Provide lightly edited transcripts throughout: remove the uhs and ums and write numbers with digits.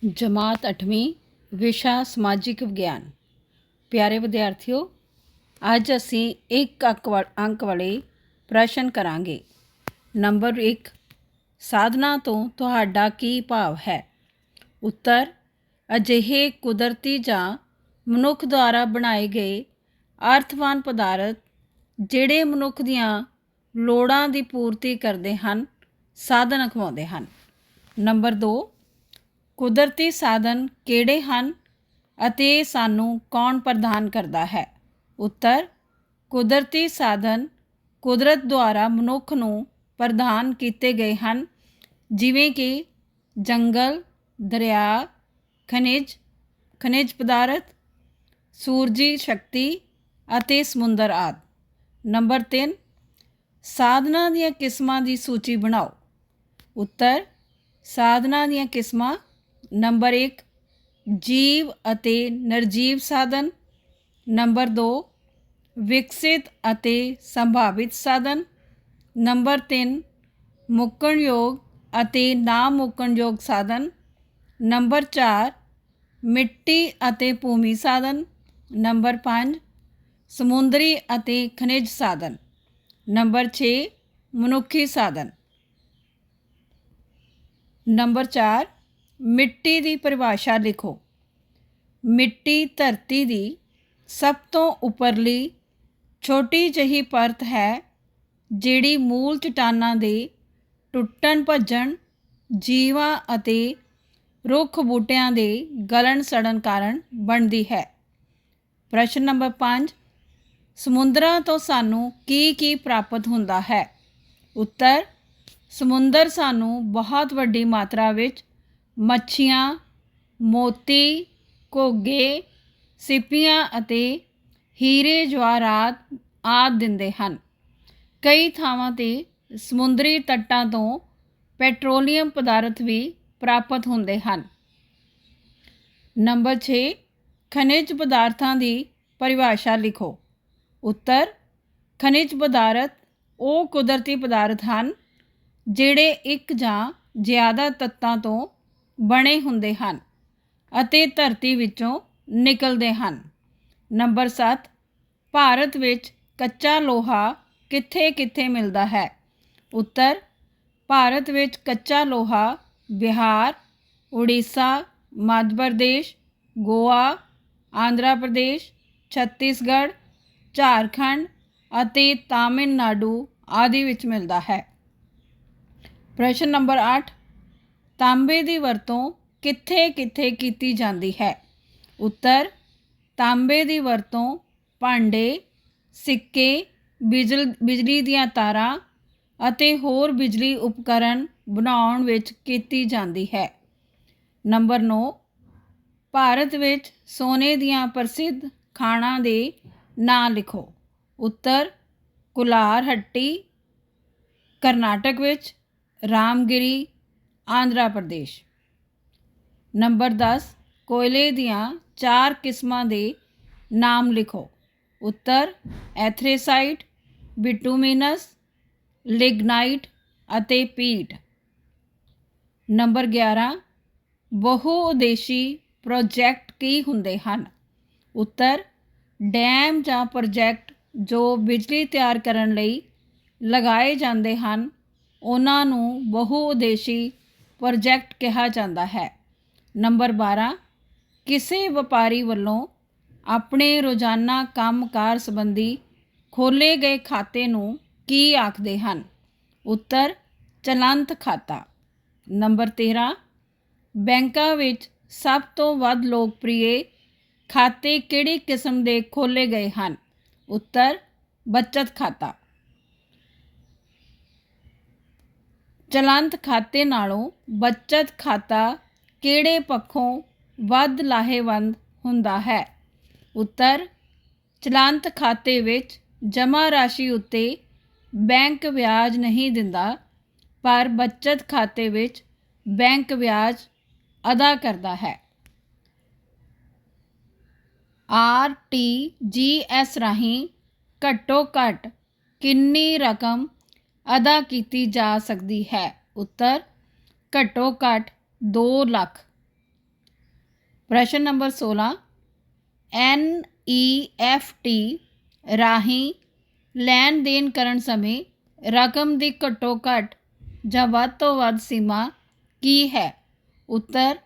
जमात 8वीं विशा समाजिक विज्ञान। प्यारे विद्यार्थियों, ਅੱਜ ਅਸੀਂ ਇੱਕ ਅੰਕ ਵਾਲੇ ਪ੍ਰਸ਼ਨ ਕਰਾਂਗੇ। ਨੰਬਰ 1, ਸਾਧਨਾ ਤੋਂ ਤੁਹਾਡਾ ਕੀ ਭਾਵ ਹੈ? ਉੱਤਰ, ਅਜਿਹੇ ਕੁਦਰਤੀ ਜਾਂ ਮਨੁੱਖ ਦੁਆਰਾ ਬਣਾਏ ਗਏ ਅਰਥਵਾਨ ਪਦਾਰਥ ਜਿਹੜੇ ਮਨੁੱਖ ਦੀਆਂ ਲੋੜਾਂ ਦੀ ਪੂਰਤੀ ਕਰਦੇ ਹਨ, ਸਾਧਨ ਅਖਵਾਉਂਦੇ ਹਨ। ਨੰਬਰ 2, ਕੁਦਰਤੀ ਸਾਧਨ ਕਿਹੜੇ ਹਨ ਅਤੇ ਸਾਨੂੰ ਕੌਣ ਪ੍ਰਦਾਨ ਕਰਦਾ ਹੈ? ਉੱਤਰ, ਕੁਦਰਤੀ ਸਾਧਨ ਕੁਦਰਤ ਦੁਆਰਾ ਮਨੁੱਖ ਨੂੰ ਪ੍ਰਦਾਨ ਕੀਤੇ ਗਏ ਹਨ, ਜਿਵੇਂ ਕਿ ਜੰਗਲ, ਦਰਿਆ, ਖਣਿਜ ਪਦਾਰਥ, ਸੂਰਜੀ ਸ਼ਕਤੀ ਅਤੇ ਸਮੁੰਦਰ ਆਦਿ। ਨੰਬਰ 3, ਸਾਧਨਾਂ ਦੀਆਂ ਕਿਸਮਾਂ ਦੀ ਸੂਚੀ ਬਣਾਓ। ਉੱਤਰ, ਸਾਧਨਾਂ ਦੀਆਂ ਕਿਸਮਾਂ। ਨੰਬਰ 1, ਜੀਵ ਅਤੇ ਨਿਰਜੀਵ ਸਾਧਨ। ਨੰਬਰ 2, ਵਿਕਸਿਤ ਅਤੇ ਸੰਭਾਵਿਤ ਸਾਧਨ। ਨੰਬਰ 3, ਮੁੱਕਣਯੋਗ ਅਤੇ ਨਾ ਮੁੱਕਣਯੋਗ ਸਾਧਨ। ਨੰਬਰ 4, ਮਿੱਟੀ ਅਤੇ ਭੂਮੀ ਸਾਧਨ। ਨੰਬਰ 5, ਸਮੁੰਦਰੀ ਅਤੇ ਖਣਿਜ ਸਾਧਨ। ਨੰਬਰ 6, ਮਨੁੱਖੀ ਸਾਧਨ। ਨੰਬਰ 4, ਮਿੱਟੀ ਦੀ ਪਰਿਭਾਸ਼ਾ ਲਿਖੋ। ਮਿੱਟੀ ਧਰਤੀ ਦੀ ਸਭ ਤੋਂ ਉੱਪਰਲੀ ਛੋਟੀ ਜਿਹੀ ਪਰਤ ਹੈ, ਜਿਹੜੀ ਮੂਲ ਚਟਾਨਾਂ ਦੇ ਟੁੱਟਣ ਭੱਜਣ, ਜੀਵਾਂ ਅਤੇ ਰੁੱਖ ਬੂਟਿਆਂ ਦੇ ਗਲਣ ਸੜਨ ਕਾਰਨ ਬਣਦੀ ਹੈ। ਪ੍ਰਸ਼ਨ ਨੰਬਰ 5, ਸਮੁੰਦਰਾਂ ਤੋਂ ਸਾਨੂੰ ਕੀ ਪ੍ਰਾਪਤ ਹੁੰਦਾ ਹੈ? ਉੱਤਰ, ਸਮੁੰਦਰ ਸਾਨੂੰ ਬਹੁਤ ਵੱਡੀ ਮਾਤਰਾ ਵਿੱਚ ਮੱਛੀਆਂ, ਮੋਤੀ, ਘੋਗੇ, ਸਿੱਪੀਆਂ ਅਤੇ ਹੀਰੇ ਜਵਾਹਰਾਤ ਆਦਿ ਦਿੰਦੇ ਹਨ। ਕਈ ਥਾਵਾਂ 'ਤੇ ਸਮੁੰਦਰੀ ਤੱਟਾਂ ਤੋਂ ਪੈਟਰੋਲੀਅਮ ਪਦਾਰਥ ਵੀ ਪ੍ਰਾਪਤ ਹੁੰਦੇ ਹਨ। ਨੰਬਰ 6, ਖਣਿਜ ਪਦਾਰਥਾਂ ਦੀ ਪਰਿਭਾਸ਼ਾ ਲਿਖੋ। ਉੱਤਰ, ਖਣਿਜ ਪਦਾਰਥ ਉਹ ਕੁਦਰਤੀ ਪਦਾਰਥ ਹਨ ਜਿਹੜੇ ਇੱਕ ਜਾਂ ਜ਼ਿਆਦਾ ਤੱਤਾਂ ਤੋਂ ਬਣੇ ਹੁੰਦੇ ਹਨ ਅਤੇ ਧਰਤੀ ਵਿੱਚੋਂ ਨਿਕਲਦੇ ਹਨ। ਨੰਬਰ 7, ਭਾਰਤ ਵਿੱਚ ਕੱਚਾ ਲੋਹਾ ਕਿੱਥੇ ਮਿਲਦਾ ਹੈ? ਉੱਤਰ, ਭਾਰਤ ਵਿੱਚ ਕੱਚਾ ਲੋਹਾ ਬਿਹਾਰ, ਉੜੀਸਾ, ਮੱਧ ਪ੍ਰਦੇਸ਼, ਗੋਆ, ਆਂਧਰਾ ਪ੍ਰਦੇਸ਼, ਛੱਤੀਸਗੜ੍ਹ, ਝਾਰਖੰਡ ਅਤੇ ਤਾਮਿਲਨਾਡੂ ਆਦਿ ਵਿੱਚ ਮਿਲਦਾ ਹੈ। ਪ੍ਰਸ਼ਨ ਨੰਬਰ 8, ਤਾਂਬੇ ਦੀ ਵਰਤੋਂ ਕਿੱਥੇ ਕੀਤੀ ਜਾਂਦੀ ਹੈ? ਉੱਤਰ, ਤਾਂਬੇ ਦੀ ਵਰਤੋਂ ਭਾਂਡੇ, ਸਿੱਕੇ, ਬਿਜਲੀ ਦੀਆਂ ਤਾਰਾਂ ਅਤੇ ਹੋਰ ਬਿਜਲੀ ਉਪਕਰਨ ਬਣਾਉਣ ਵਿੱਚ ਕੀਤੀ ਜਾਂਦੀ ਹੈ। ਨੰਬਰ 9, ਭਾਰਤ ਵਿੱਚ ਸੋਨੇ ਦੀਆਂ ਪ੍ਰਸਿੱਧ ਖਾਣਾਂ ਦੇ ਨਾਂ ਲਿਖੋ। ਉੱਤਰ, ਕੁਲਾਰ ਹੱਟੀ ਕਰਨਾਟਕ ਵਿੱਚ, ਰਾਮਗਿਰੀ ਆਂਧਰਾ ਪ੍ਰਦੇਸ਼। ਨੰਬਰ 10, ਕੋਇਲੇ ਦੀਆਂ 4 ਕਿਸਮਾਂ ਦੇ ਨਾਮ ਲਿਖੋ। ਉੱਤਰ, ਐਥਰੇਸਾਈਟ, ਬਿਟੂਮੀਨਸ, ਲਿਗਨਾਈਟ ਅਤੇ ਪੀਟ। ਨੰਬਰ 11, ਬਹੁ ਉਦੇਸ਼ੀ ਪ੍ਰੋਜੈਕਟ ਕੀ ਹੁੰਦੇ ਹਨ? ਉੱਤਰ, ਡੈਮ ਜਾਂ ਪ੍ਰੋਜੈਕਟ ਜੋ ਬਿਜਲੀ ਤਿਆਰ ਕਰਨ ਲਈ ਲਗਾਏ ਜਾਂਦੇ ਹਨ, ਉਹਨਾਂ ਨੂੰ ਬਹੁ ਉਦੇਸ਼ੀ ਪ੍ਰੋਜੈਕਟ ਕਿਹਾ ਜਾਂਦਾ ਹੈ। ਨੰਬਰ 12, ਕਿਸੇ ਵਪਾਰੀ ਵੱਲੋਂ ਆਪਣੇ ਰੋਜ਼ਾਨਾ ਕੰਮਕਾਰ ਸੰਬੰਧੀ ਖੋਲ੍ਹੇ ਗਏ ਖਾਤੇ ਨੂੰ ਕੀ ਆਖਦੇ ਹਨ? ਉੱਤਰ, ਚਲੰਤ ਖਾਤਾ। ਨੰਬਰ 13, ਬੈਂਕਾਂ ਵਿੱਚ ਸਭ ਤੋਂ ਵੱਧ ਲੋਕਪ੍ਰਿਯ ਖਾਤੇ ਕਿਹੜੀ ਕਿਸਮ ਦੇ ਖੋਲ੍ਹੇ ਗਏ ਹਨ? ਉੱਤਰ, ਬੱਚਤ ਖਾਤਾ। ਚਲੰਤ ਖਾਤੇ ਨਾਲੋਂ ਬੱਚਤ ਖਾਤਾ ਕਿਹੜੇ ਪੱਖੋਂ ਵੱਧ ਲਾਹੇਵੰਦ ਹੁੰਦਾ ਹੈ? ਉੱਤਰ, ਚਲੰਤ ਖਾਤੇ ਵਿੱਚ ਜਮ੍ਹਾਂ ਰਾਸ਼ੀ ਉੱਤੇ ਬੈਂਕ ਵਿਆਜ ਨਹੀਂ ਦਿੰਦਾ, ਪਰ ਬੱਚਤ ਖਾਤੇ ਵਿੱਚ ਬੈਂਕ ਵਿਆਜ ਅਦਾ ਕਰਦਾ ਹੈ। RTGS ਰਾਹੀਂ ਘੱਟੋ ਘੱਟ ਕਿੰਨੀ ਰਕਮ ਅਦਾ ਕੀਤੀ ਜਾ ਸਕਦੀ ਹੈ? ਉੱਤਰ, ਘੱਟੋ ਘੱਟ 2 ਲੱਖ। ਪ੍ਰਸ਼ਨ ਨੰਬਰ 16 NEFT ਰਾਹੀਂ ਲੈਣ ਦੇਣ ਕਰਨ ਸਮੇਂ ਰਕਮ ਦੀ ਘੱਟੋ ਘੱਟ ਜਾਂ ਵੱਧ ਤੋਂ ਵੱਧ ਸੀਮਾ ਕੀ ਹੈ? ਉੱਤਰ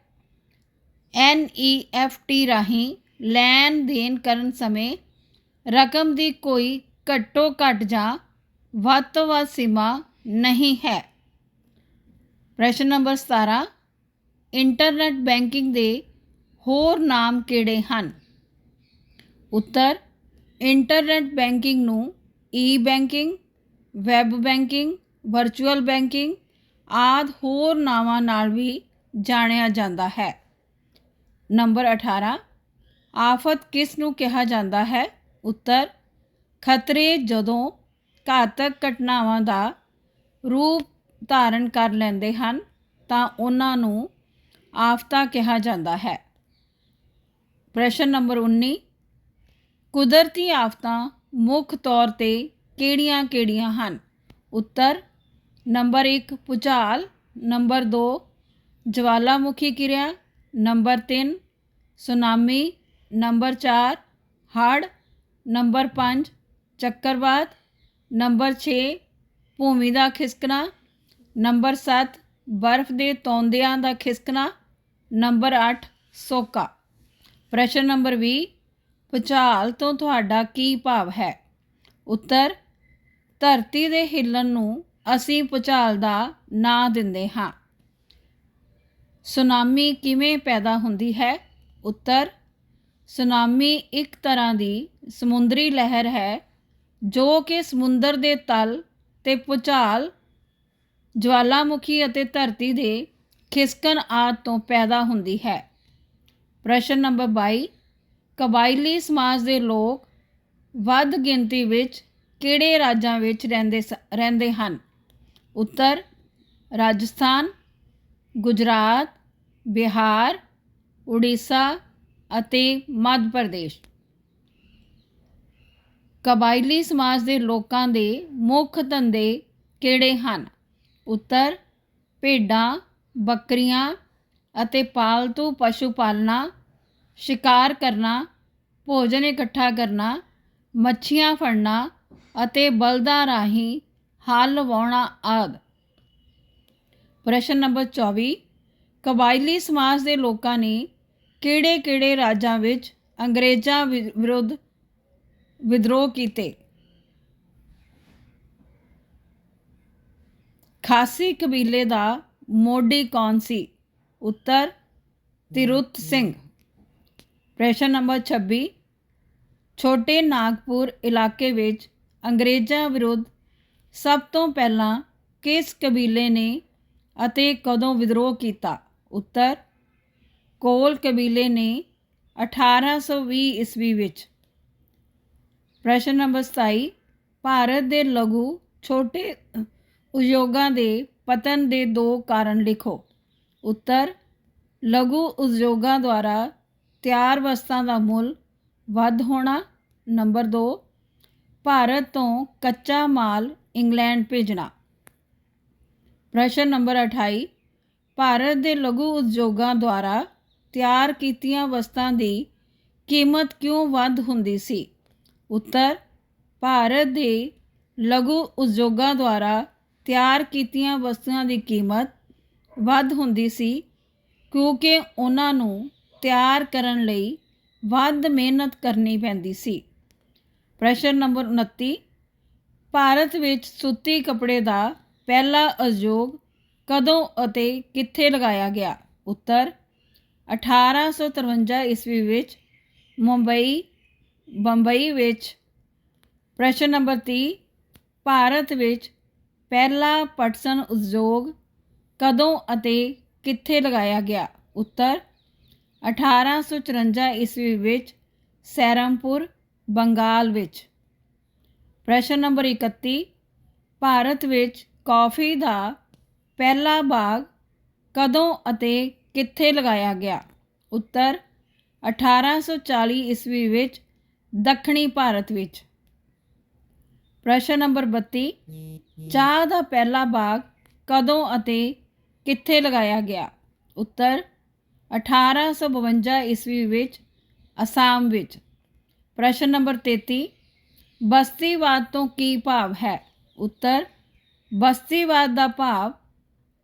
NEFT ਰਾਹੀਂ ਲੈਣ ਦੇਣ ਕਰਨ ਸਮੇਂ ਰਕਮ ਦੀ ਕੋਈ ਘੱਟੋ ਘੱਟ ਜਾਂ ਵੱਧ ਤੋਂ ਵੱਧ ਸੀਮਾ ਨਹੀਂ ਹੈ। ਪ੍ਰਸ਼ਨ ਨੰਬਰ 17 ਇੰਟਰਨੈਟ ਬੈਂਕਿੰਗ ਦੇ ਹੋਰ ਨਾਮ ਕਿਹੜੇ ਹਨ? ਉੱਤਰ ਇੰਟਰਨੈਟ ਬੈਂਕਿੰਗ ਨੂੰ e banking, web banking, virtual banking ਆਦਿ ਹੋਰ ਨਾਵਾਂ ਨਾਲ ਵੀ ਜਾਣਿਆ ਜਾਂਦਾ ਹੈ। ਨੰਬਰ 18 ਆਫਤ ਕਿਸ ਨੂੰ ਕਿਹਾ ਜਾਂਦਾ ਹੈ? ਉੱਤਰ ਖਤਰੇ ਜਦੋਂ ਘਾਤਕ ਘਟਨਾਵਾਂ ਦਾ ਰੂਪ ਧਾਰਨ ਕਰ ਲੈਂਦੇ ਹਨ ਤਾਂ ਉਹਨਾਂ ਨੂੰ ਆਫਤਾਂ ਕਿਹਾ ਜਾਂਦਾ ਹੈ। ਪ੍ਰਸ਼ਨ ਨੰਬਰ 19 ਕੁਦਰਤੀ ਆਫਤਾਂ ਮੁੱਖ ਤੌਰ 'ਤੇ ਕਿਹੜੀਆਂ-ਕਿਹੜੀਆਂ ਹਨ? ਉੱਤਰ ਨੰਬਰ 1 ਭੂਚਾਲ, ਨੰਬਰ 2 ਜਵਾਲਾਮੁਖੀ ਕਿਰਿਆ, ਨੰਬਰ 3 ਸੁਨਾਮੀ, ਨੰਬਰ 4 ਹੜ੍ਹ, ਨੰਬਰ 5 ਚੱਕਰਵਾਤ, ਨੰਬਰ 6 ਭੂਮੀ ਦਾ ਖਿਸਕਣਾ, ਨੰਬਰ 7 ਬਰਫ਼ ਦੇ ਤੌਂਦਿਆਂ ਦਾ ਖਿਸਕਣਾ, ਨੰਬਰ 8 ਸੋਕਾ। ਪ੍ਰਸ਼ਨ ਨੰਬਰ 20 ਭੂਚਾਲ ਤੋਂ ਤੁਹਾਡਾ ਕੀ ਭਾਵ ਹੈ? ਉੱਤਰ ਧਰਤੀ ਦੇ ਹਿੱਲਣ ਨੂੰ ਅਸੀਂ ਭੂਚਾਲ ਦਾ ਨਾਂ ਦਿੰਦੇ ਹਾਂ। ਸੁਨਾਮੀ ਕਿਵੇਂ ਪੈਦਾ ਹੁੰਦੀ ਹੈ? ਉੱਤਰ ਸੁਨਾਮੀ ਇੱਕ ਤਰ੍ਹਾਂ ਦੀ ਸਮੁੰਦਰੀ ਲਹਿਰ ਹੈ ਜੋ ਕਿ ਸਮੁੰਦਰ ਦੇ ਤਲ 'ਤੇ ਭੂਚਾਲ, ਜਵਾਲਾਮੁਖੀ ਅਤੇ ਧਰਤੀ ਦੇ ਖਿਸਕਣ ਆਦਿ ਤੋਂ ਪੈਦਾ ਹੁੰਦੀ ਹੈ। ਪ੍ਰਸ਼ਨ ਨੰਬਰ 22 ਕਬਾਇਲੀ ਸਮਾਜ ਦੇ ਲੋਕ ਵੱਧ ਗਿਣਤੀ ਵਿੱਚ ਕਿਹੜੇ ਰਾਜਾਂ ਵਿੱਚ ਰਹਿੰਦੇ ਹਨ? ਉੱਤਰ ਰਾਜਸਥਾਨ, ਗੁਜਰਾਤ, ਬਿਹਾਰ, ਉੜੀਸਾ ਅਤੇ ਮੱਧ ਪ੍ਰਦੇਸ਼। ਕਬਾਇਲੀ ਸਮਾਜ ਦੇ ਲੋਕਾਂ ਦੇ ਮੁੱਖ ਧੰਦੇ ਕਿਹੜੇ ਹਨ? ਉੱਤਰ ਭੇਡਾਂ, ਬੱਕਰੀਆਂ ਅਤੇ ਪਾਲਤੂ ਪਸ਼ੂ ਪਾਲਣਾ, ਸ਼ਿਕਾਰ ਕਰਨਾ, ਭੋਜਨ ਇਕੱਠਾ ਕਰਨਾ, ਮੱਛੀਆਂ ਫੜਨਾ ਅਤੇ ਬਲਦਾਂ ਰਾਹੀਂ ਹਲ ਵਾਹੁਣਾ ਆਦਿ। ਪ੍ਰਸ਼ਨ ਨੰਬਰ 24 ਕਬਾਇਲੀ ਸਮਾਜ ਦੇ ਲੋਕਾਂ ਨੇ ਕਿਹੜੇ-ਕਿਹੜੇ ਰਾਜਾਂ ਵਿੱਚ ਅੰਗਰੇਜ਼ਾਂ ਵਿਰੁੱਧ ਵਿਦਰੋਹ ਕੀਤੇ? ਖਾਸੀ ਕਬੀਲੇ ਦਾ ਮੋਢੀ ਕੌਣ ਸੀ? ਉੱਤਰ ਤਿਰੁੱਤ ਸਿੰਘ। ਪ੍ਰਸ਼ਨ ਨੰਬਰ 26 ਛੋਟੇ ਨਾਗਪੁਰ ਇਲਾਕੇ ਵਿੱਚ ਅੰਗਰੇਜ਼ਾਂ ਵਿਰੁੱਧ ਸਭ ਤੋਂ ਪਹਿਲਾਂ ਕਿਸ ਕਬੀਲੇ ਨੇ ਅਤੇ ਕਦੋਂ ਵਿਦਰੋਹ ਕੀਤਾ? ਉੱਤਰ ਕੋਲ ਕਬੀਲੇ ਨੇ 1820 ਈਸਵੀ ਵਿੱਚ। ਪ੍ਰਸ਼ਨ ਨੰਬਰ 27 ਭਾਰਤ ਦੇ ਲਘੂ ਛੋਟੇ ਉਦਯੋਗਾਂ ਦੇ ਪਤਨ ਦੇ 2 ਕਾਰਨ ਲਿਖੋ। ਉੱਤਰ ਲਘੂ ਉਦਯੋਗਾਂ ਦੁਆਰਾ ਤਿਆਰ ਵਸਤਾਂ ਦਾ ਮੁੱਲ ਵੱਧ ਹੋਣਾ, ਨੰਬਰ 2 ਭਾਰਤ ਤੋਂ ਕੱਚਾ ਮਾਲ ਇੰਗਲੈਂਡ ਭੇਜਣਾ। ਪ੍ਰਸ਼ਨ ਨੰਬਰ 28 ਭਾਰਤ ਦੇ ਲਘੂ ਉਦਯੋਗਾਂ ਦੁਆਰਾ ਤਿਆਰ ਕੀਤੀਆਂ ਵਸਤਾਂ ਦੀ ਕੀਮਤ ਕਿਉਂ ਵੱਧ ਹੁੰਦੀ ਸੀ? ਉੱਤਰ ਭਾਰਤ ਦੇ ਲਘੂ ਉਦਯੋਗਾਂ ਦੁਆਰਾ ਤਿਆਰ ਕੀਤੀਆਂ ਵਸਤੂਆਂ ਦੀ ਕੀਮਤ ਵੱਧ ਹੁੰਦੀ ਸੀ ਕਿਉਂਕਿ ਉਹਨਾਂ ਨੂੰ ਤਿਆਰ ਕਰਨ ਲਈ ਵੱਧ ਮਿਹਨਤ ਕਰਨੀ ਪੈਂਦੀ ਸੀ। ਪ੍ਰਸ਼ਨ ਨੰਬਰ 29 ਭਾਰਤ ਵਿੱਚ ਸੂਤੀ ਕੱਪੜੇ ਦਾ ਪਹਿਲਾ ਉਦਯੋਗ ਕਦੋਂ ਅਤੇ ਕਿੱਥੇ ਲਗਾਇਆ ਗਿਆ? ਉੱਤਰ 1853 ਈਸਵੀ ਵਿੱਚ ਬੰਬਈ ਵਿੱਚ। ਪ੍ਰਸ਼ਨ ਨੰਬਰ 30 ਭਾਰਤ ਵਿੱਚ ਪਹਿਲਾ ਪਟਸਨ ਉਦਯੋਗ ਕਦੋਂ ਅਤੇ ਕਿੱਥੇ ਲਗਾਇਆ ਗਿਆ? ਉੱਤਰ 1854 ਈਸਵੀ ਵਿੱਚ ਸਹਿਰਨਪੁਰ, ਬੰਗਾਲ ਵਿੱਚ। ਪ੍ਰਸ਼ਨ ਨੰਬਰ 31 ਭਾਰਤ ਵਿੱਚ ਕੌਫੀ ਦਾ ਪਹਿਲਾ ਬਾਗ ਕਦੋਂ ਅਤੇ ਕਿੱਥੇ ਲਗਾਇਆ ਗਿਆ? ਉੱਤਰ 1840 ਈਸਵੀ ਵਿੱਚ ਦੱਖਣੀ ਭਾਰਤ ਵਿੱਚ। ਪ੍ਰਸ਼ਨ ਨੰਬਰ 32 ਚਾਹ ਦਾ ਪਹਿਲਾ ਬਾਗ ਕਦੋਂ ਅਤੇ ਕਿੱਥੇ ਲਗਾਇਆ ਗਿਆ? ਉੱਤਰ 1852 ਈਸਵੀ ਵਿੱਚ ਅਸਾਮ ਵਿੱਚ। ਪ੍ਰਸ਼ਨ ਨੰਬਰ 33, ਬਸਤੀਵਾਦ ਤੋਂ ਕੀ ਭਾਵ ਹੈ? ਉੱਤਰ, ਬਸਤੀਵਾਦ ਦਾ ਭਾਵ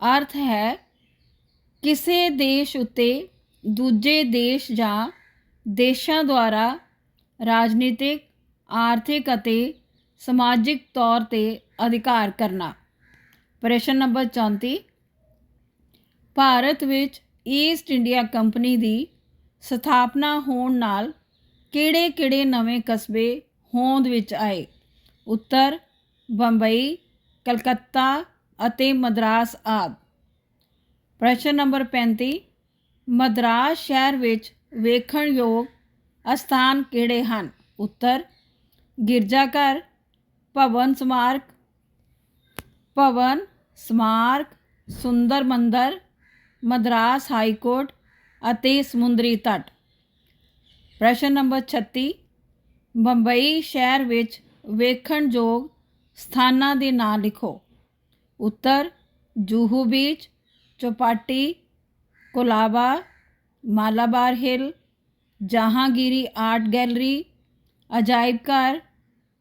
ਅਰਥ ਹੈ ਕਿਸੇ ਦੇਸ਼ ਉੱਤੇ ਦੂਜੇ ਦੇਸ਼ ਜਾਂ ਦੇਸ਼ਾਂ ਦੁਆਰਾ ਰਾਜਨੀਤਿਕ, ਆਰਥਿਕ ਅਤੇ ਸਮਾਜਿਕ ਤੌਰ 'ਤੇ ਅਧਿਕਾਰ ਕਰਨਾ। ਪ੍ਰਸ਼ਨ ਨੰਬਰ 34, ਭਾਰਤ ਵਿੱਚ ਈਸਟ ਇੰਡੀਆ ਕੰਪਨੀ ਦੀ ਸਥਾਪਨਾ ਹੋਣ ਨਾਲ ਕਿਹੜੇ-ਕਿਹੜੇ ਨਵੇਂ ਕਸਬੇ ਹੋਂਦ ਵਿੱਚ ਆਏ? ਉੱਤਰ, ਬੰਬਈ, ਕਲਕੱਤਾ ਅਤੇ ਮਦਰਾਸ ਆਦਿ। ਪ੍ਰਸ਼ਨ ਨੰਬਰ 35, ਮਦਰਾਸ ਸ਼ਹਿਰ ਵਿੱਚ ਵੇਖਣਯੋਗ ਅਸਥਾਨ ਕਿਹੜੇ ਹਨ? ਉੱਤਰ, ਗਿਰਜਾਘਰ, ਭਵਨ ਸਮਾਰਕ, ਸੁੰਦਰ ਮੰਦਰ, ਮਦਰਾਸ ਹਾਈ ਕੋਰਟ ਅਤੇ ਸਮੁੰਦਰੀ ਤੱਟ। ਪ੍ਰਸ਼ਨ ਨੰਬਰ 36, ਬੰਬਈ ਸ਼ਹਿਰ ਵਿੱਚ ਵੇਖਣਯੋਗ ਸਥਾਨਾਂ ਦੇ ਨਾਂ ਲਿਖੋ। ਉੱਤਰ, ਜੂਹੂ ਬੀਚ, ਚੌਪਾਟੀ, ਕੋਲਾਬਾ, ਮਾਲਾਬਾਰ ਹਿੱਲ, ਜਹਾਂਗੀਰੀ ਆਰਟ ਗੈਲਰੀ, ਅਜਾਇਬ ਘਰ,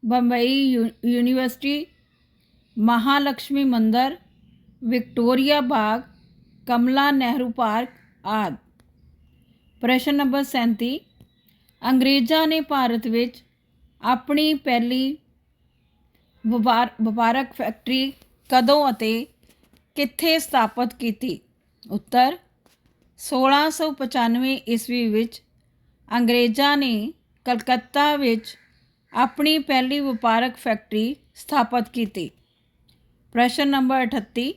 ਬੰਬਈ ਯੂਨੀਵਰਸਿਟੀ, ਮਹਾਲਕਸ਼ਮੀ ਮੰਦਰ, ਵਿਕਟੋਰੀਆ ਬਾਗ, ਕਮਲਾ ਨਹਿਰੂ ਪਾਰਕ ਆਦਿ। ਪ੍ਰਸ਼ਨ ਨੰਬਰ 37, ਅੰਗਰੇਜ਼ਾਂ ਨੇ ਭਾਰਤ ਵਿੱਚ ਆਪਣੀ ਪਹਿਲੀ ਵਪਾਰਕ ਫੈਕਟਰੀ ਕਦੋਂ ਅਤੇ ਕਿੱਥੇ ਸਥਾਪਿਤ ਕੀਤੀ? ਉੱਤਰ, 1695 ਈਸਵੀ ਵਿੱਚ ਅੰਗਰੇਜ਼ਾਂ ਨੇ ਕਲਕੱਤਾ ਵਿੱਚ ਆਪਣੀ ਪਹਿਲੀ ਵਪਾਰਕ ਫੈਕਟਰੀ ਸਥਾਪਿਤ ਕੀਤੀ। ਪ੍ਰਸ਼ਨ ਨੰਬਰ 38,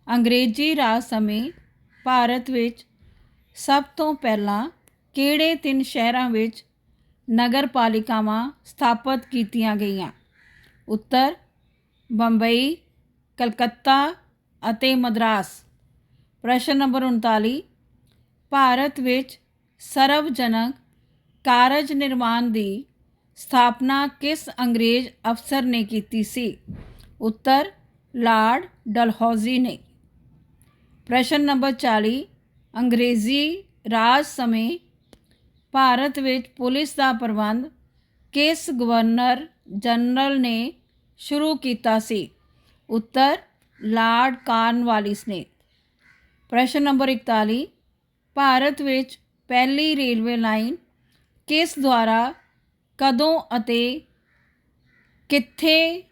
ਅੰਗਰੇਜ਼ੀ ਰਾਜ ਸਮੇਂ ਭਾਰਤ ਵਿੱਚ ਸਭ ਤੋਂ ਪਹਿਲਾਂ ਕਿਹੜੇ 3 ਸ਼ਹਿਰਾਂ ਵਿੱਚ ਨਗਰ ਪਾਲਿਕਾਵਾਂ ਸਥਾਪਿਤ ਕੀਤੀਆਂ ਗਈਆਂ? ਉੱਤਰ, ਬੰਬਈ, ਕਲਕੱਤਾ ਅਤੇ ਮਦਰਾਸ। ਪ੍ਰਸ਼ਨ ਨੰਬਰ 39, ਭਾਰਤ ਵਿੱਚ ਸਰਵਜਨਕ ਕਾਰਜ ਨਿਰਮਾਣ ਦੀ ਸਥਾਪਨਾ ਕਿਸ ਅੰਗਰੇਜ਼ ਅਫਸਰ ਨੇ ਕੀਤੀ ਸੀ? ਉੱਤਰ, ਲਾਰਡ ਡਲਹੌਜ਼ੀ ਨੇ। ਪ੍ਰਸ਼ਨ ਨੰਬਰ 40, ਅੰਗਰੇਜ਼ੀ ਰਾਜ ਸਮੇਂ ਭਾਰਤ ਵਿੱਚ ਪੁਲਿਸ ਦਾ ਪ੍ਰਬੰਧ ਕਿਸ ਗਵਰਨਰ ਜਨਰਲ ਨੇ ਸ਼ੁਰੂ ਕੀਤਾ ਸੀ? ਉੱਤਰ, ਲਾਰਡ ਕਾਰਨਵਾਲਿਸ ਨੇ। ਪ੍ਰਸ਼ਨ ਨੰਬਰ 41, ਭਾਰਤ ਵਿੱਚ ਪਹਿਲੀ ਰੇਲਵੇ ਲਾਈਨ ਕਿਸ ਦੁਆਰਾ ਕਦੋਂ ਅਤੇ ਕਿੱਥੇ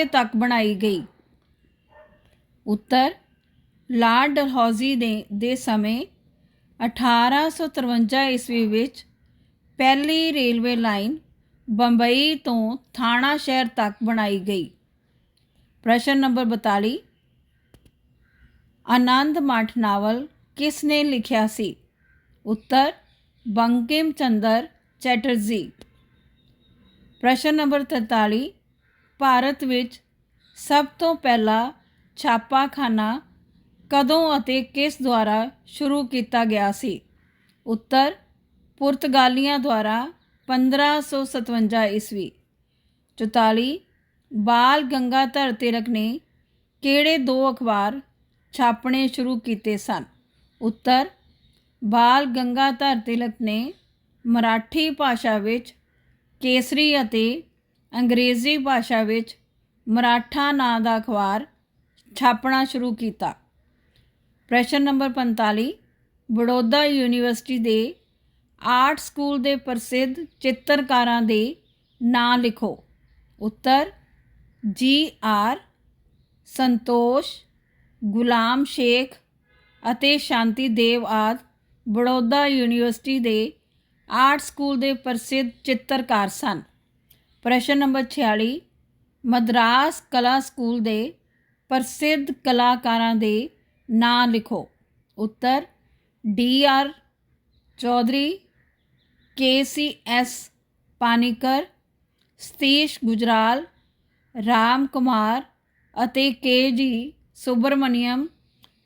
ਤੱਕ ਬਣਾਈ ਗਈ? ਉੱਤਰ, ਲਾਰਡ ਡਲਹੌਜ਼ੀ ਦੇ ਸਮੇਂ 1853 ਈਸਵੀ ਵਿੱਚ ਪਹਿਲੀ ਰੇਲਵੇ ਲਾਈਨ ਬੰਬਈ ਤੋਂ ਥਾਣਾ ਸ਼ਹਿਰ ਤੱਕ ਬਣਾਈ ਗਈ। ਪ੍ਰਸ਼ਨ ਨੰਬਰ 42, ਆਨੰਦ ਮਠ ਨਾਵਲ ਕਿਸ ਨੇ ਲਿਖਿਆ ਸੀ? ਉੱਤਰ, ਬੰਕਿਮ ਚੰਦਰ ਚੈਟਰਜੀ। ਪ੍ਰਸ਼ਨ ਨੰਬਰ 43, ਭਾਰਤ ਵਿੱਚ ਸਭ ਤੋਂ ਪਹਿਲਾ ਛਾਪਾਖਾਨਾ ਕਦੋਂ ਅਤੇ ਕਿਸ ਦੁਆਰਾ ਸ਼ੁਰੂ ਕੀਤਾ ਗਿਆ ਸੀ? ਉੱਤਰ, ਪੁਰਤਗਾਲੀਆਂ ਦੁਆਰਾ 1557 ਈਸਵੀ। 44, ਬਾਲ ਗੰਗਾਧਰ ਤਿਲਕ ਨੇ ਕਿਹੜੇ 2 ਅਖਬਾਰ ਛਾਪਣੇ ਸ਼ੁਰੂ ਕੀਤੇ ਸਨ? ਉੱਤਰ, ਬਾਲ ਗੰਗਾਧਰ ਤਿਲਕ ਨੇ ਮਰਾਠੀ ਭਾਸ਼ਾ ਵਿੱਚ ਕੇਸਰੀ ਅਤੇ ਅੰਗਰੇਜ਼ੀ ਭਾਸ਼ਾ ਵਿੱਚ ਮਰਾਠਾ ਨਾਂ ਦਾ ਅਖਬਾਰ ਛਾਪਣਾ ਸ਼ੁਰੂ ਕੀਤਾ। ਪ੍ਰਸ਼ਨ ਨੰਬਰ 45, ਬੜੌਦਾ ਯੂਨੀਵਰਸਿਟੀ ਦੇ ਆਰਟ ਸਕੂਲ ਦੇ ਪ੍ਰਸਿੱਧ ਚਿੱਤਰਕਾਰਾਂ ਦੇ ਨਾਂ ਲਿਖੋ। ਉੱਤਰ, GR ਸੰਤੋਸ਼, ਗੁਲਾਮ ਸ਼ੇਖ ਅਤੇ ਸ਼ਾਂਤੀ ਦੇਵ ਆਦਿ ਬੜੌਦਾ ਯੂਨੀਵਰਸਿਟੀ ਦੇ ਆਰਟ ਸਕੂਲ ਦੇ ਪ੍ਰਸਿੱਧ ਚਿੱਤਰਕਾਰ ਸਨ। ਪ੍ਰਸ਼ਨ ਨੰਬਰ 46, ਮਦਰਾਸ ਕਲਾ ਸਕੂਲ ਦੇ ਪ੍ਰਸਿੱਧ ਕਲਾਕਾਰਾਂ ਦੇ ਨਾਂ ਲਿਖੋ। ਉੱਤਰ, DR ਚੌਧਰੀ, KCS ਪਾਨੀਕਰ, ਸਤੀਸ਼ ਗੁਜਰਾਲ, ਰਾਮ ਕੁਮਾਰ ਅਤੇ KG ਸੁਬਰਮਨੀਅਮ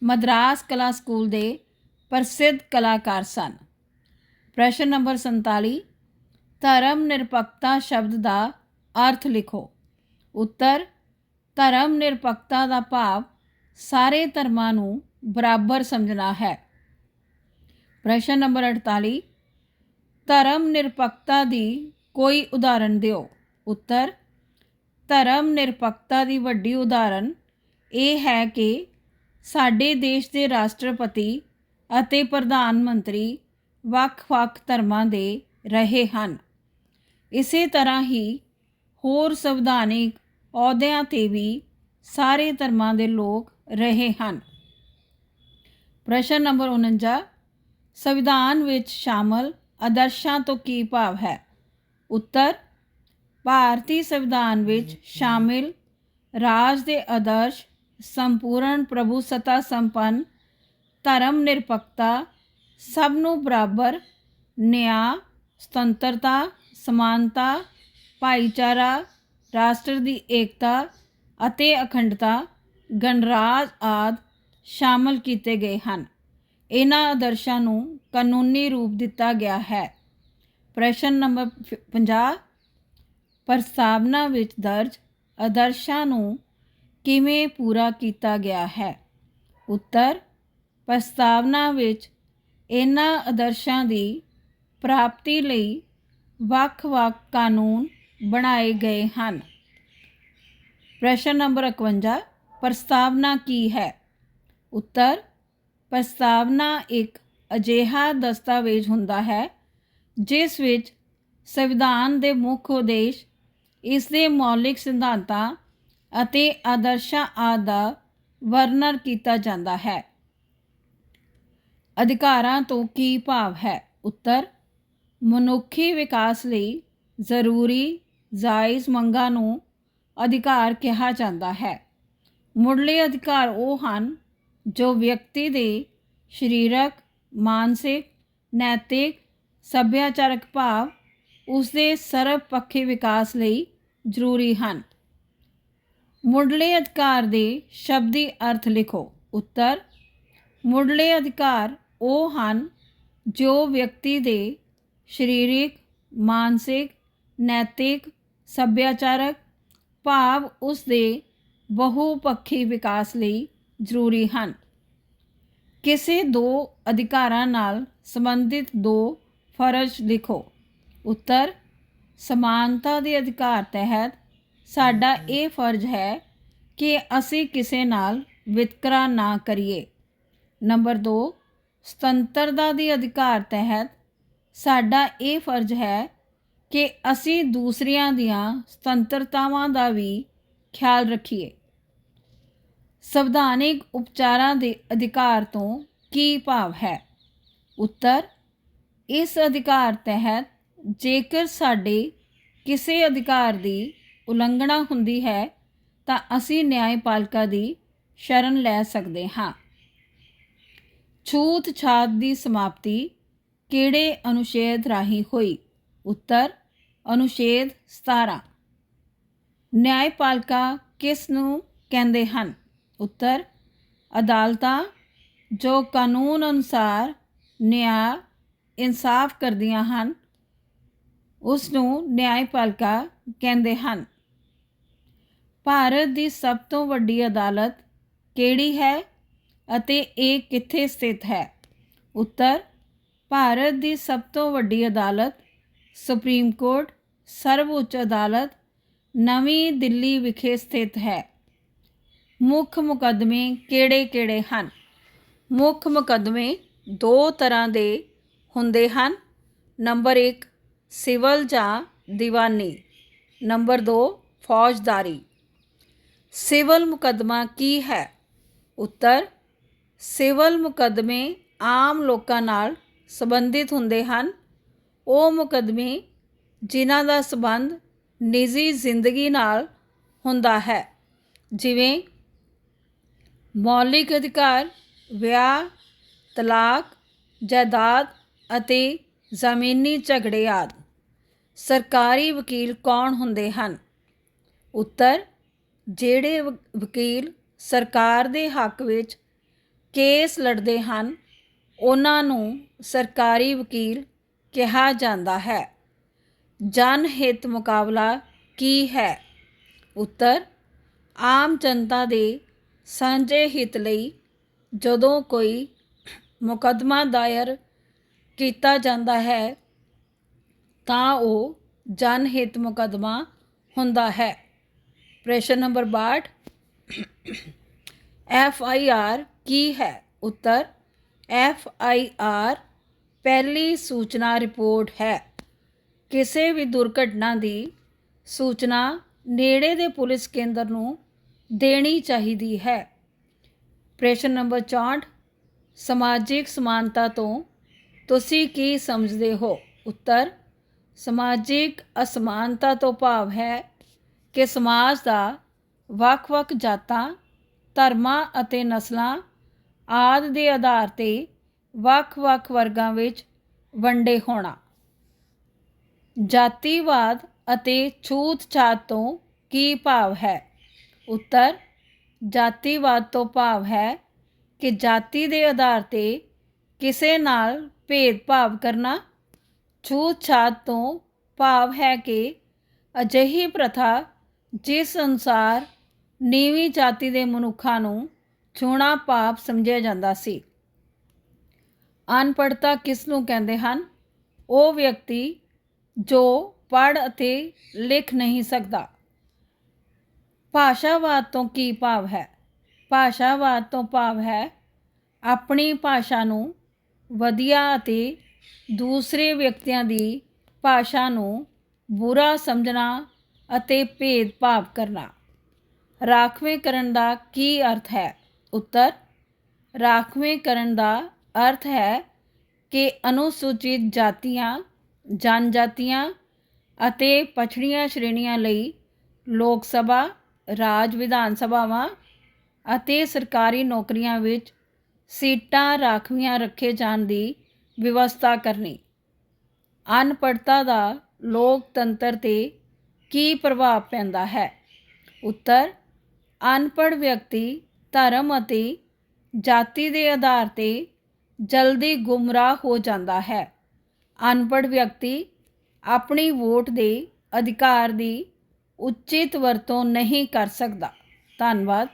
ਮਦਰਾਸ ਕਲਾ ਸਕੂਲ ਦੇ ਪ੍ਰਸਿੱਧ ਕਲਾਕਾਰ ਸਨ। ਪ੍ਰਸ਼ਨ ਨੰਬਰ 47, ਧਰਮ ਨਿਰਪੱਖਤਾ ਸ਼ਬਦ ਦਾ ਅਰਥ ਲਿਖੋ। ਉੱਤਰ, ਧਰਮ ਨਿਰਪੱਖਤਾ ਦਾ ਭਾਵ ਸਾਰੇ ਧਰਮਾਂ ਨੂੰ ਬਰਾਬਰ ਸਮਝਣਾ ਹੈ। ਪ੍ਰਸ਼ਨ ਨੰਬਰ 48, ਧਰਮ ਨਿਰਪੱਖਤਾ ਦੀ ਕੋਈ ਉਦਾਹਰਣ ਦਿਓ। ਉੱਤਰ, ਧਰਮ ਨਿਰਪੱਖਤਾ ਦੀ ਵੱਡੀ ਉਦਾਹਰਣ ਇਹ ਹੈ ਕਿ ਸਾਡੇ ਦੇਸ਼ ਦੇ ਰਾਸ਼ਟਰਪਤੀ ਅਤੇ ਪ੍ਰਧਾਨ ਮੰਤਰੀ ਵੱਖ-ਵੱਖ ਧਰਮਾਂ ਦੇ ਰਹੇ ਹਨ। ਇਸੇ ਤਰ੍ਹਾਂ ਹੀ ਹੋਰ ਸੰਵਿਧਾਨਿਕ ਅਹੁਦਿਆਂ 'ਤੇ ਵੀ ਸਾਰੇ ਧਰਮਾਂ ਦੇ ਲੋਕ ਰਹੇ ਹਨ। ਪ੍ਰਸ਼ਨ ਨੰਬਰ 49, ਸੰਵਿਧਾਨ ਵਿੱਚ ਸ਼ਾਮਲ ਆਦਰਸ਼ਾਂ ਤੋਂ ਕੀ ਭਾਵ ਹੈ। ਉੱਤਰ, ਭਾਰਤੀ ਸੰਵਿਧਾਨ ਵਿੱਚ ਸ਼ਾਮਿਲ ਰਾਜ ਦੇ ਆਦਰਸ਼ ਸੰਪੂਰਨ ਪ੍ਰਭੂਸੱਤਾ ਸੰਪੰਨ, ਧਰਮ ਨਿਰਪੱਖਤਾ, ਸਭ ਨੂੰ ਬਰਾਬਰ, ਨਿਆਂ, ਸੁਤੰਤਰਤਾ, ਸਮਾਨਤਾ, ਭਾਈਚਾਰਾ, ਰਾਸ਼ਟਰ ਦੀ ਏਕਤਾ ਅਤੇ ਅਖੰਡਤਾ, ਗਣਰਾਜ ਆਦਿ ਸ਼ਾਮਲ ਕੀਤੇ ਗਏ ਹਨ। ਇਹਨਾਂ ਆਦਰਸ਼ਾਂ ਨੂੰ ਕਾਨੂੰਨੀ ਰੂਪ ਦਿੱਤਾ ਗਿਆ ਹੈ। ਪ੍ਰਸ਼ਨ ਨੰਬਰ 50, ਪ੍ਰਸਤਾਵਨਾ ਵਿੱਚ ਦਰਜ ਆਦਰਸ਼ਾਂ ਨੂੰ ਕਿਵੇਂ ਪੂਰਾ ਕੀਤਾ ਗਿਆ ਹੈ। ਉੱਤਰ, ਪ੍ਰਸਤਾਵਨਾ ਵਿੱਚ ਇਹਨਾਂ ਆਦਰਸ਼ਾਂ ਦੀ ਪ੍ਰਾਪਤੀ ਲਈ ਵੱਖ-ਵੱਖ ਕਾਨੂੰਨ ਬਣਾਏ ਗਏ ਹਨ। ਪ੍ਰਸ਼ਨ ਨੰਬਰ 51, ਪ੍ਰਸਤਾਵਨਾ ਕੀ ਹੈ। ਉੱਤਰ, ਪ੍ਰਸਤਾਵਨਾ ਇੱਕ ਅਜਿਹਾ ਦਸਤਾਵੇਜ਼ ਹੁੰਦਾ ਹੈ ਜਿਸ ਵਿੱਚ ਸੰਵਿਧਾਨ ਦੇ ਮੁੱਖ ਉਦੇਸ਼, ਇਸ ਦੇ ਮੌਲਿਕ ਸਿਧਾਂਤਾਂ ਅਤੇ ਆਦਰਸ਼ਾਂ ਆਦਿ ਦਾ ਵਰਣਨ ਕੀਤਾ ਜਾਂਦਾ ਹੈ। ਅਧਿਕਾਰਾਂ ਤੋਂ ਕੀ ਭਾਵ ਹੈ। ਉੱਤਰ, ਮਨੁੱਖੀ ਵਿਕਾਸ ਲਈ ਜ਼ਰੂਰੀ ਜਾਇਜ਼ ਮੰਗਾਂ ਨੂੰ ਅਧਿਕਾਰ ਕਿਹਾ ਜਾਂਦਾ ਹੈ। ਮੁੱਢਲੇ ਅਧਿਕਾਰ ਉਹ ਹਨ ਜੋ ਵਿਅਕਤੀ ਦੇ ਸਰੀਰਕ, ਮਾਨਸਿਕ, ਨੈਤਿਕ, ਸੱਭਿਆਚਾਰਕ ਭਾਵ ਉਸਦੇ ਸਰਬਪੱਖੀ ਵਿਕਾਸ ਲਈ ਜ਼ਰੂਰੀ ਹਨ। ਮੁੱਢਲੇ ਅਧਿਕਾਰ ਦੇ ਸ਼ਬਦੀ ਅਰਥ ਲਿਖੋ। ਉੱਤਰ, ਮੁੱਢਲੇ ਅਧਿਕਾਰ ਉਹ ਹਨ ਜੋ ਵਿਅਕਤੀ ਦੇ ਸਰੀਰਕ, ਮਾਨਸਿਕ, ਨੈਤਿਕ, ਸੱਭਿਆਚਾਰਕ ਭਾਵ ਉਸ ਦੇ ਬਹੁਪੱਖੀ ਵਿਕਾਸ ਲਈ ਜ਼ਰੂਰੀ ਹਨ। ਕਿਸੇ ਦੋ ਅਧਿਕਾਰਾਂ ਨਾਲ ਸੰਬੰਧਿਤ ਦੋ ਫਰਜ਼ ਲਿਖੋ। ਉੱਤਰ, ਸਮਾਨਤਾ ਦੇ ਅਧਿਕਾਰ ਤਹਿਤ ਸਾਡਾ ਇਹ ਫਰਜ਼ ਹੈ ਕਿ ਅਸੀਂ ਕਿਸੇ ਨਾਲ ਵਿਤਕਰਾ ਨਾ ਕਰੀਏ। ਨੰਬਰ 2, ਸੁਤੰਤਰਤਾ ਦੇ ਅਧਿਕਾਰ ਤਹਿਤ ਸਾਡਾ ਇਹ ਫਰਜ਼ ਹੈ ਕਿ ਅਸੀਂ ਦੂਸਰਿਆਂ ਦੀਆਂ ਸੁਤੰਤਰਤਾਵਾਂ ਦਾ ਵੀ ਖਿਆਲ ਰੱਖੀਏ। ਸੰਵਿਧਾਨਿਕ ਉਪਚਾਰਾਂ ਦੇ ਅਧਿਕਾਰ ਤੋਂ ਕੀ ਭਾਵ ਹੈ। ਉੱਤਰ, ਇਸ ਅਧਿਕਾਰ ਤਹਿਤ ਜੇਕਰ ਸਾਡੇ ਕਿਸੇ ਅਧਿਕਾਰ ਦੀ ਉਲੰਘਣਾ ਹੁੰਦੀ ਹੈ ਤਾਂ ਅਸੀਂ ਨਿਆਂਪਾਲਿਕਾ ਦੀ ਸ਼ਰਨ ਲੈ ਸਕਦੇ ਹਾਂ। ਛੂਤ-ਛਾਤ ਦੀ ਸਮਾਪਤੀ ਕਿਹੜੇ ਅਨੁਛੇਦ ਰਾਹੀਂ ਹੋਈ। ਉੱਤਰ, ਅਨੁਛੇਦ 17। ਨਿਆਂਪਾਲਿਕਾ ਕਿਸ ਨੂੰ ਕਹਿੰਦੇ ਹਨ। ਉੱਤਰ, ਅਦਾਲਤਾਂ ਜੋ ਕਾਨੂੰਨ ਅਨੁਸਾਰ ਨਿਆਂ ਇਨਸਾਫ ਕਰਦੀਆਂ ਹਨ ਉਸ ਨੂੰ ਨਿਆਂਪਾਲਿਕਾ ਕਹਿੰਦੇ ਹਨ। ਭਾਰਤ ਦੀ ਸਭ ਤੋਂ ਵੱਡੀ ਅਦਾਲਤ ਕਿਹੜੀ ਹੈ ਅਤੇ ਇਹ ਕਿੱਥੇ ਸਥਿਤ ਹੈ। ਉੱਤਰ, ਭਾਰਤ ਦੀ ਸਭ ਤੋਂ ਵੱਡੀ ਅਦਾਲਤ ਸੁਪਰੀਮ ਕੋਰਟ, ਸਰਵਉੱਚ ਅਦਾਲਤ, ਨਵੀਂ ਦਿੱਲੀ ਵਿਖੇ ਸਥਿਤ ਹੈ। ਮੁੱਖ ਮੁਕੱਦਮੇ ਕਿਹੜੇ-ਕਿਹੜੇ ਹਨ। ਮੁੱਖ ਮੁਕੱਦਮੇ ਦੋ ਤਰ੍ਹਾਂ ਦੇ ਹੁੰਦੇ ਹਨ। ਨੰਬਰ 1, ਸਿਵਲ ਜਾਂ ਦੀਵਾਨੀ। ਨੰਬਰ 2, ਫੌਜਦਾਰੀ। ਸਿਵਲ ਮੁਕੱਦਮਾ ਕੀ ਹੈ। ਉੱਤਰ, ਸਿਵਲ ਮੁਕੱਦਮੇ ਆਮ ਲੋਕਾਂ ਨਾਲ ਸੰਬੰਧਿਤ ਹੁੰਦੇ ਹਨ। ਉਹ ਮੁਕੱਦਮੇ ਜਿਨ੍ਹਾਂ ਦਾ ਸੰਬੰਧ ਨਿੱਜੀ ਜ਼ਿੰਦਗੀ ਨਾਲ ਹੁੰਦਾ ਹੈ, ਜਿਵੇਂ ਮੌਲਿਕ ਅਧਿਕਾਰ, ਵਿਆਹ, ਤਲਾਕ, ਜਾਇਦਾਦ ਅਤੇ ਜ਼ਮੀਨੀ ਝਗੜੇ ਆਦਿ। ਸਰਕਾਰੀ ਵਕੀਲ ਕੌਣ ਹੁੰਦੇ ਹਨ। ਉੱਤਰ, ਜਿਹੜੇ ਵਕੀਲ ਸਰਕਾਰ ਦੇ ਹੱਕ ਵਿੱਚ ਕੇਸ ਲੜਦੇ ਹਨ ਉਹਨਾਂ ਨੂੰ ਸਰਕਾਰੀ ਵਕੀਲ ਕਿਹਾ ਜਾਂਦਾ ਹੈ। ਜਨ ਹਿੱਤ ਮੁਕਾਬਲਾ ਕੀ ਹੈ। ਉੱਤਰ, ਆਮ ਜਨਤਾ ਦੇ ਸਾਂਝੇ ਹਿੱਤ ਲਈ ਜਦੋਂ ਕੋਈ ਮੁਕੱਦਮਾ ਦਾਇਰ ਕੀਤਾ ਜਾਂਦਾ ਹੈ ਤਾਂ ਉਹ ਜਨ ਹਿੱਤ ਮੁਕੱਦਮਾ ਹੁੰਦਾ ਹੈ। ਪ੍ਰਸ਼ਨ ਨੰਬਰ 62 FIR ਕੀ ਹੈ? ਉੱਤਰ FIR ਪਹਿਲੀ ਸੂਚਨਾ ਰਿਪੋਰਟ ਹੈ। ਕਿਸੇ ਵੀ ਦੁਰਘਟਨਾ ਦੀ ਸੂਚਨਾ ਨੇੜੇ ਦੇ ਪੁਲਿਸ ਕੇਂਦਰ ਨੂੰ ਦੇਣੀ ਚਾਹੀਦੀ ਹੈ। ਪ੍ਰਸ਼ਨ ਨੰਬਰ 64 ਸਮਾਜਿਕ ਸਮਾਨਤਾ ਤੋਂ ਤੁਸੀਂ ਕੀ ਸਮਝਦੇ ਹੋ? ਉੱਤਰ ਸਮਾਜਿਕ ਅਸਮਾਨਤਾ ਤੋਂ ਭਾਵ ਹੈ ਕਿ ਸਮਾਜ ਦਾ ਵੱਖ-ਵੱਖ ਜਾਤਾਂ, ਧਰਮਾਂ ਅਤੇ ਨਸਲਾਂ ਆਦਿ ਦੇ ਆਧਾਰ 'ਤੇ ਵੱਖ-ਵੱਖ ਵਰਗਾਂ ਵਿੱਚ ਵੰਡੇ ਹੋਣਾ। ਜਾਤੀਵਾਦ ਅਤੇ ਛੂਤ-ਛਾਤ ਤੋਂ ਕੀ ਭਾਵ ਹੈ? ਉੱਤਰ ਜਾਤੀਵਾਦ ਤੋਂ ਭਾਵ ਹੈ ਕਿ ਜਾਤੀ ਦੇ ਆਧਾਰ 'ਤੇ ਕਿਸੇ ਨਾਲ ਭੇਦਭਾਵ ਕਰਨਾ। ਛੂਤ-ਛਾਤ ਤੋਂ ਭਾਵ ਹੈ ਕਿ ਅਜਿਹੀ ਪ੍ਰਥਾ ਜਿਸ ਅਨੁਸਾਰ ਨੀਵੀਂ ਜਾਤੀ ਦੇ ਮਨੁੱਖਾਂ ਨੂੰ ਛੂਹਣਾ ਪਾਪ ਸਮਝਿਆ ਜਾਂਦਾ ਸੀ। ਅਨਪੜ੍ਹਤਾ ਕਿਸ ਨੂੰ ਕਹਿੰਦੇ ਹਨ? ਉਹ ਵਿਅਕਤੀ ਜੋ ਪੜ੍ਹ ਅਤੇ ਲਿਖ ਨਹੀਂ ਸਕਦਾ। ਭਾਸ਼ਾਵਾਦ ਤੋਂ ਕੀ ਭਾਵ ਹੈ? ਭਾਸ਼ਾਵਾਦ ਤੋਂ ਭਾਵ ਹੈ ਆਪਣੀ ਭਾਸ਼ਾ ਨੂੰ ਵਧੀਆ ਅਤੇ ਦੂਸਰੇ ਵਿਅਕਤੀਆਂ ਦੀ ਭਾਸ਼ਾ ਨੂੰ ਬੁਰਾ ਸਮਝਣਾ ਅਤੇ ਭੇਦਭਾਵ ਕਰਨਾ। ਰਾਖਵੇਂਕਰਨ ਦਾ ਕੀ ਅਰਥ ਹੈ? ਉੱਤਰ ਰਾਖਵੇਂਕਰਨ ਦਾ ਅਰਥ ਹੈ ਕਿ ਅਨੁਸੂਚਿਤ ਜਾਤੀਆਂ, ਜਨਜਾਤੀਆਂ ਅਤੇ ਪਛੜੀਆਂ ਸ਼੍ਰੇਣੀਆਂ ਲਈ ਲੋਕ ਸਭਾ, ਰਾਜ ਵਿਧਾਨ ਸਭਾਵਾਂ ਅਤੇ ਸਰਕਾਰੀ ਨੌਕਰੀਆਂ ਵਿੱਚ ਸੀਟਾਂ ਰਾਖਵੀਆਂ ਰੱਖੇ ਜਾਣ ਦੀ ਵਿਵਸਥਾ ਕਰਨੀ। ਅਨਪੜ੍ਹਤਾ ਦਾ ਲੋਕਤੰਤਰ 'ਤੇ ਕੀ ਪ੍ਰਭਾਵ ਪੈਂਦਾ ਹੈ? ਉੱਤਰ ਅਨਪੜ੍ਹ ਵਿਅਕਤੀ ਧਰਮ ਅਤੇ ਜਾਤੀ ਦੇ ਆਧਾਰ 'ਤੇ ਜਲਦੀ ਗੁੰਮਰਾਹ ਹੋ ਜਾਂਦਾ ਹੈ। ਅਨਪੜ੍ਹ ਵਿਅਕਤੀ ਆਪਣੀ ਵੋਟ ਦੇ ਅਧਿਕਾਰ ਦੀ ਉਚਿਤ ਵਰਤੋਂ ਨਹੀਂ ਕਰ ਸਕਦਾ। ਧੰਨਵਾਦ।